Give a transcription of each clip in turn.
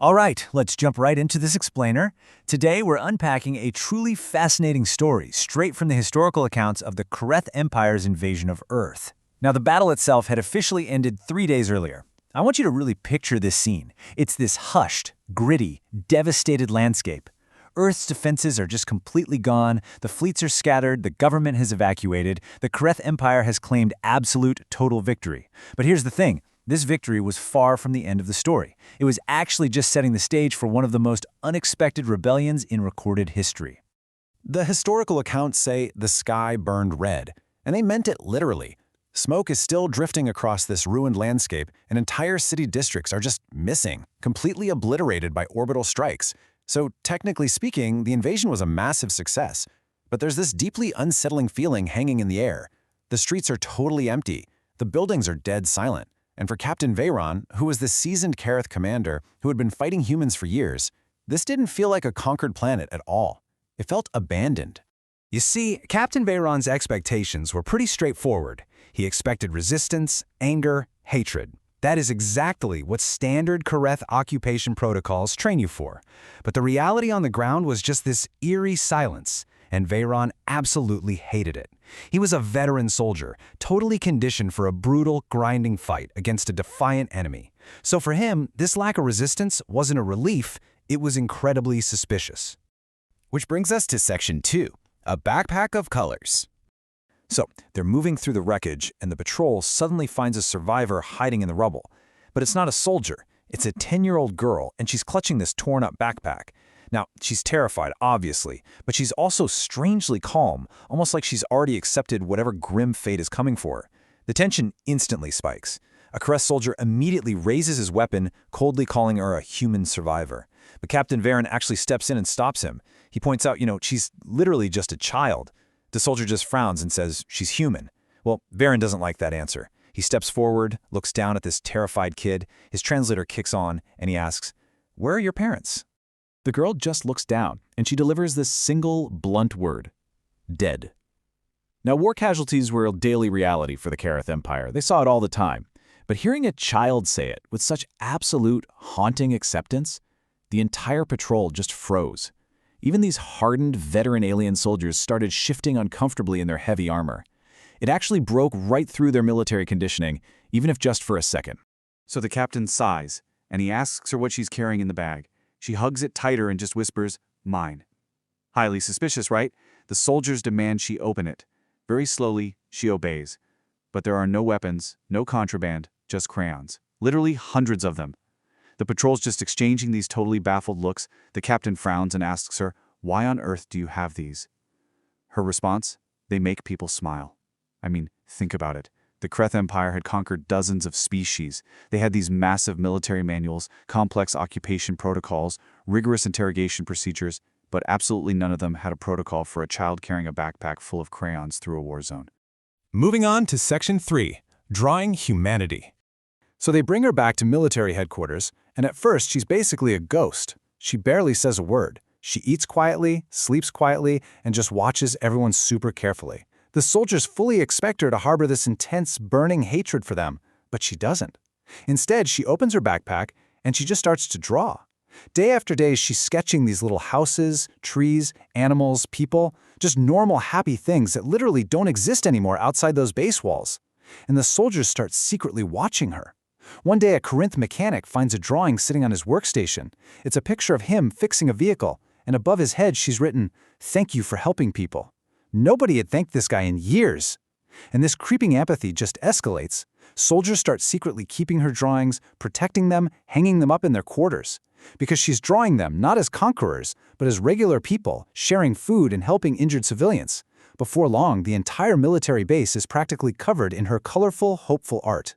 All right, let's jump right into this explainer. Today, we're unpacking a truly fascinating story straight from the historical accounts of the Creth Empire's invasion of Earth. Now, the battle itself had officially ended 3 days earlier. I want you to really picture this scene. It's this hushed, gritty, devastated landscape. Earth's defenses are just completely gone, the fleets are scattered, the government has evacuated, the Creth Empire has claimed absolute, total victory. But here's the thing. This victory was far from the end of the story. It was actually just setting the stage for one of the most unexpected rebellions in recorded history. The historical accounts say the sky burned red, and they meant it literally. Smoke is still drifting across this ruined landscape, and entire city districts are just missing, completely obliterated by orbital strikes. So, technically speaking, the invasion was a massive success. But there's this deeply unsettling feeling hanging in the air. The streets are totally empty. The buildings are dead silent. And for Captain Veyron, who was the seasoned Careth commander who had been fighting humans for years, this didn't feel like a conquered planet at all. It felt abandoned. You see, Captain Veyron's expectations were pretty straightforward. He expected resistance, anger, hatred. That is exactly what standard Careth occupation protocols train you for. But the reality on the ground was just this eerie silence, and Veyron absolutely hated it. He was a veteran soldier, totally conditioned for a brutal, grinding fight against a defiant enemy. So for him, this lack of resistance wasn't a relief, it was incredibly suspicious. Which brings us to Section 2, a backpack of colors. So, they're moving through the wreckage, and the patrol suddenly finds a survivor hiding in the rubble. But it's not a soldier, it's a 10-year-old girl, and she's clutching this torn-up backpack. Now, she's terrified, obviously, but she's also strangely calm, almost like she's already accepted whatever grim fate is coming for her. The tension instantly spikes. A Creth soldier immediately raises his weapon, coldly calling her a human survivor. But Captain Veyron actually steps in and stops him. He points out, she's literally just a child. The soldier just frowns and says she's human. Well, Veyron doesn't like that answer. He steps forward, looks down at this terrified kid, his translator kicks on, and he asks, "Where are your parents?" The girl just looks down, and she delivers this single, blunt word: dead. Now, war casualties were a daily reality for the Careth Empire. They saw it all the time. But hearing a child say it with such absolute, haunting acceptance, the entire patrol just froze. Even these hardened, veteran alien soldiers started shifting uncomfortably in their heavy armor. It actually broke right through their military conditioning, even if just for a second. So the captain sighs, and he asks her what she's carrying in the bag. She hugs it tighter and just whispers, "Mine." Highly suspicious, right? The soldiers demand she open it. Very slowly, she obeys. But there are no weapons, no contraband, just crayons. Literally hundreds of them. The patrol's just exchanging these totally baffled looks. The captain frowns and asks her, "Why on earth do you have these?" Her response? "They make people smile." I mean, think about it. The Creth Empire had conquered dozens of species. They had these massive military manuals, complex occupation protocols, rigorous interrogation procedures, but absolutely none of them had a protocol for a child carrying a backpack full of crayons through a war zone. Moving on to Section 3, Drawing Humanity. So they bring her back to military headquarters, and at first she's basically a ghost. She barely says a word. She eats quietly, sleeps quietly, and just watches everyone super carefully. The soldiers fully expect her to harbor this intense, burning hatred for them, but she doesn't. Instead, she opens her backpack, and she just starts to draw. Day after day, she's sketching these little houses, trees, animals, people, just normal, happy things that literally don't exist anymore outside those base walls. And the soldiers start secretly watching her. One day, a Corinth mechanic finds a drawing sitting on his workstation. It's a picture of him fixing a vehicle, and above his head she's written, "Thank you for helping people." Nobody had thanked this guy in years. And this creeping apathy just escalates. Soldiers start secretly keeping her drawings, protecting them, hanging them up in their quarters. Because she's drawing them not as conquerors, but as regular people, sharing food and helping injured civilians. Before long, the entire military base is practically covered in her colorful, hopeful art.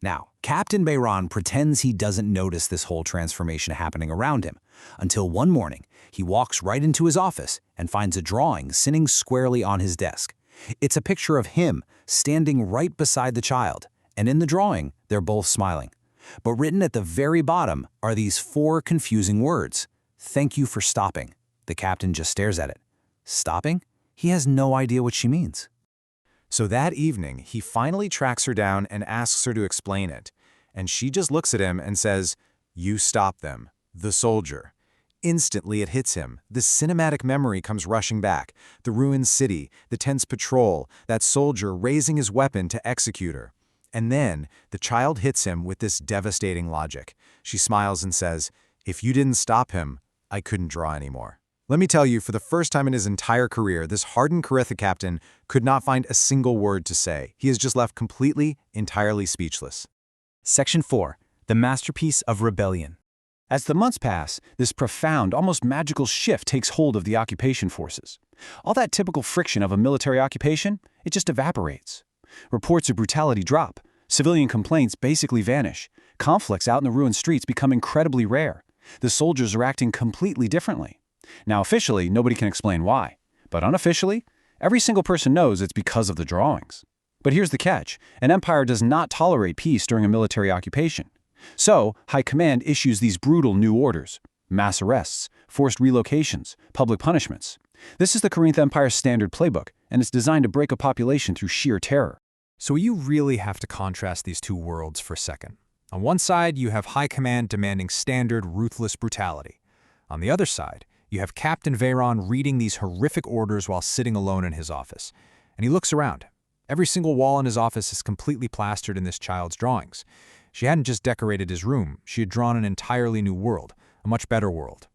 Now, Captain Veyron pretends he doesn't notice this whole transformation happening around him, until one morning, he walks right into his office and finds a drawing sitting squarely on his desk. It's a picture of him standing right beside the child, and in the drawing, they're both smiling. But written at the very bottom are these 4 confusing words. "Thank you for stopping." The captain just stares at it. Stopping? He has no idea what she means. So that evening, he finally tracks her down and asks her to explain it. And she just looks at him and says, "You stop them. The soldier. Instantly it hits him. The cinematic memory comes rushing back. The ruined city, the tense patrol, that soldier raising his weapon to execute her. And then the child hits him with this devastating logic. She smiles and says, "If you didn't stop him, I couldn't draw anymore." Let me tell you, for the first time in his entire career, this hardened Caritha captain could not find a single word to say. He is just left completely, entirely speechless. Section 4. The Masterpiece of Rebellion. As the months pass, this profound, almost magical shift takes hold of the occupation forces. All that typical friction of a military occupation, it just evaporates. Reports of brutality drop. Civilian complaints basically vanish. Conflicts out in the ruined streets become incredibly rare. The soldiers are acting completely differently. Now officially, nobody can explain why. But unofficially, every single person knows it's because of the drawings. But here's the catch. An empire does not tolerate peace during a military occupation. So, High Command issues these brutal new orders: mass arrests, forced relocations, public punishments. This is the Carinth Empire's standard playbook, and it's designed to break a population through sheer terror. So you really have to contrast these two worlds for a second. On one side, you have High Command demanding standard, ruthless brutality. On the other side, you have Captain Veyron reading these horrific orders while sitting alone in his office. And he looks around. Every single wall in his office is completely plastered in this child's drawings. She hadn't just decorated his room, she had drawn an entirely new world, a much better world.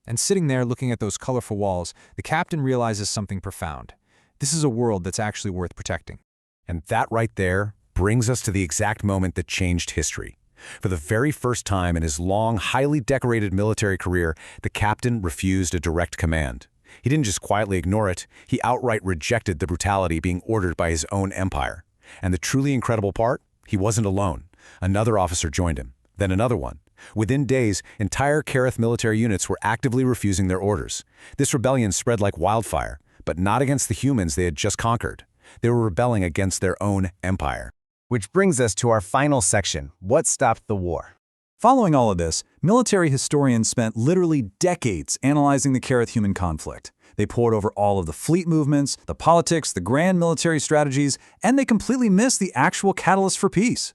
And sitting there looking at those colorful walls, the captain realizes something profound. This is a world that's actually worth protecting. And that right there brings us to the exact moment that changed history. For the very first time in his long, highly decorated military career, the captain refused a direct command. He didn't just quietly ignore it, he outright rejected the brutality being ordered by his own empire. And the truly incredible part? He wasn't alone. Another officer joined him, then another one. Within days, entire Carith military units were actively refusing their orders. This rebellion spread like wildfire, but not against the humans they had just conquered. They were rebelling against their own empire. Which brings us to our final section: what stopped the war? Following all of this, military historians spent literally decades analyzing the Carith-human conflict. They pored over all of the fleet movements, the politics, the grand military strategies, and they completely missed the actual catalyst for peace.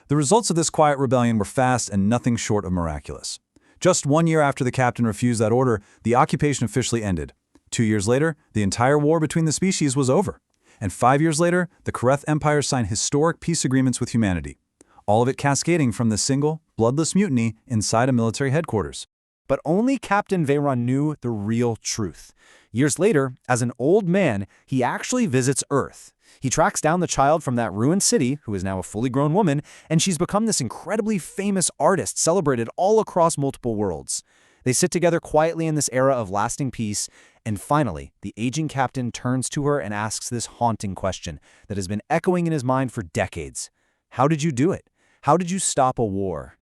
The results of this quiet rebellion were fast and nothing short of miraculous. Just 1 year after the captain refused that order, the occupation officially ended. 2 years later, the entire war between the species was over. And 5 years later, the Carith Empire signed historic peace agreements with humanity. All of it cascading from this single, bloodless mutiny inside a military headquarters. But only Captain Veyron knew the real truth. Years later, as an old man, he actually visits Earth. He tracks down the child from that ruined city, who is now a fully grown woman, and she's become this incredibly famous artist celebrated all across multiple worlds. They sit together quietly in this era of lasting peace, and finally, the aging captain turns to her and asks this haunting question that has been echoing in his mind for decades. How did you do it? How did you stop a war?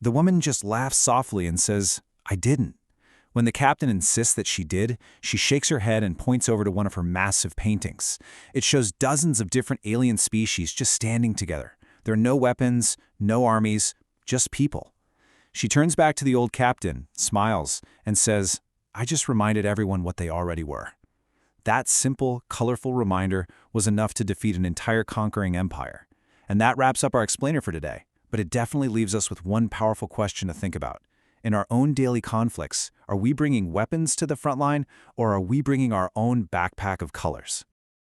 The woman just laughs softly and says, "I didn't." When the captain insists that she did, she shakes her head and points over to one of her massive paintings. It shows dozens of different alien species just standing together. There are no weapons, no armies, just people. She turns back to the old captain, smiles, and says, "I just reminded everyone what they already were." That simple, colorful reminder was enough to defeat an entire conquering empire. And that wraps up our explainer for today. But it definitely leaves us with one powerful question to think about. In our own daily conflicts, are we bringing weapons to the front line, or are we bringing our own backpack of colors?